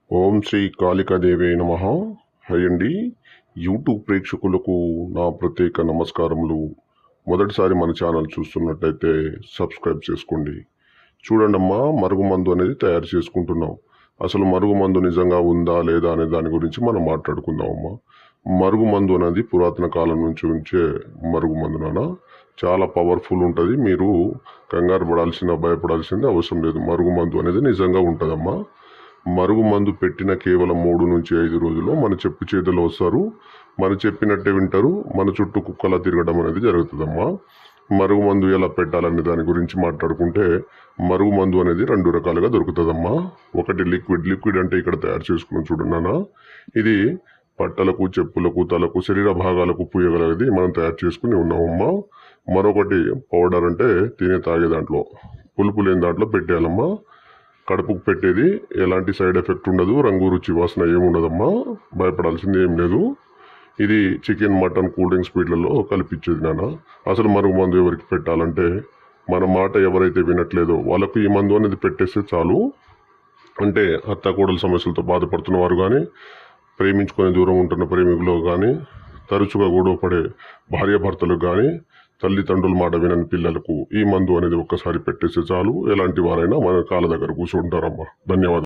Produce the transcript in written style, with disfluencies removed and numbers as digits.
ఓం శ్రీ కాళికాదేవే నమః. హై అండి, యూట్యూబ్ ప్రేక్షకులకు నా ప్రత్యేక నమస్కారములు. మొదటిసారి మన ఛానల్ చూస్తున్నట్టయితే సబ్స్క్రైబ్ చేసుకోండి. చూడండమ్మా, మరుగుమందు అనేది తయారు చేసుకుంటున్నాం. అసలు మరుగుమందు నిజంగా ఉందా లేదా అనే దాని గురించి మనం మాట్లాడుకుందామమ్మా. మరుగుమందు అనేది పురాతన కాలం నుంచి ఉంచే మరుగుమందు నాన్న చాలా పవర్ఫుల్ ఉంటుంది. మీరు కంగారు భయపడాల్సింది అవసరం లేదు. మరుగుమందు అనేది నిజంగా ఉంటుందమ్మా. మరుగుమందు పెట్టిన కేవలం 3 నుంచి 5 రోజుల్లో మన చెప్పు చేతులు వస్తారు. మన చెప్పినట్టే వింటారు. మన చుట్టూ కుక్కలా తిరగడం అనేది జరుగుతుందమ్మా. మరుగుమందు ఎలా పెట్టాలనే దాని గురించి మాట్లాడుకుంటే, మరుగుమందు అనేది 2 రకాలుగా దొరుకుతుందమ్మా. ఒకటి లిక్విడ్ అంటే ఇక్కడ తయారు చేసుకుని చూడన్నానా, ఇది బట్టలకు, చెప్పులకు, తలకు, శరీర భాగాలకు పూయగలది మనం తయారు చేసుకుని ఉన్నామమ్మా. మరొకటి పౌడర్ అంటే తాగే దాంట్లో, పులుపు లేని దాంట్లో పెట్టేయాలమ్మా. కడుపుకు పెట్టేది, ఎలాంటి సైడ్ ఎఫెక్ట్ ఉండదు, రంగు రుచి వాసన ఏముండదమ్మా. భయపడాల్సింది ఏం లేదు. ఇది చికెన్, మటన్, కూల్ డ్రింక్స్ వీటిలలో కలిపించేది నాన్న. అసలు మరుగుమందు ఎవరికి పెట్టాలంటే, మన మాట ఎవరైతే వినట్లేదో వాళ్ళకు ఈ మందు అనేది పెట్టేస్తే చాలు. అంటే అత్తాకోడల సమస్యలతో బాధపడుతున్న వారు కానీ, ప్రేమించుకొని దూరం ఉంటున్న ప్రేమికులు కానీ, తరచుగా గొడవపడే భార్యాభర్తలకు కానీ, తల్లిదండ్రుల మాట వినని పిల్లలకు ఈ మందు అనేది ఒక్కసారి పెట్టేస్తే చాలు. ఎలాంటి వారైనా మన కాళ్ళ దగ్గర కూర్చుంటారమ్మా. ధన్యవాదాలు.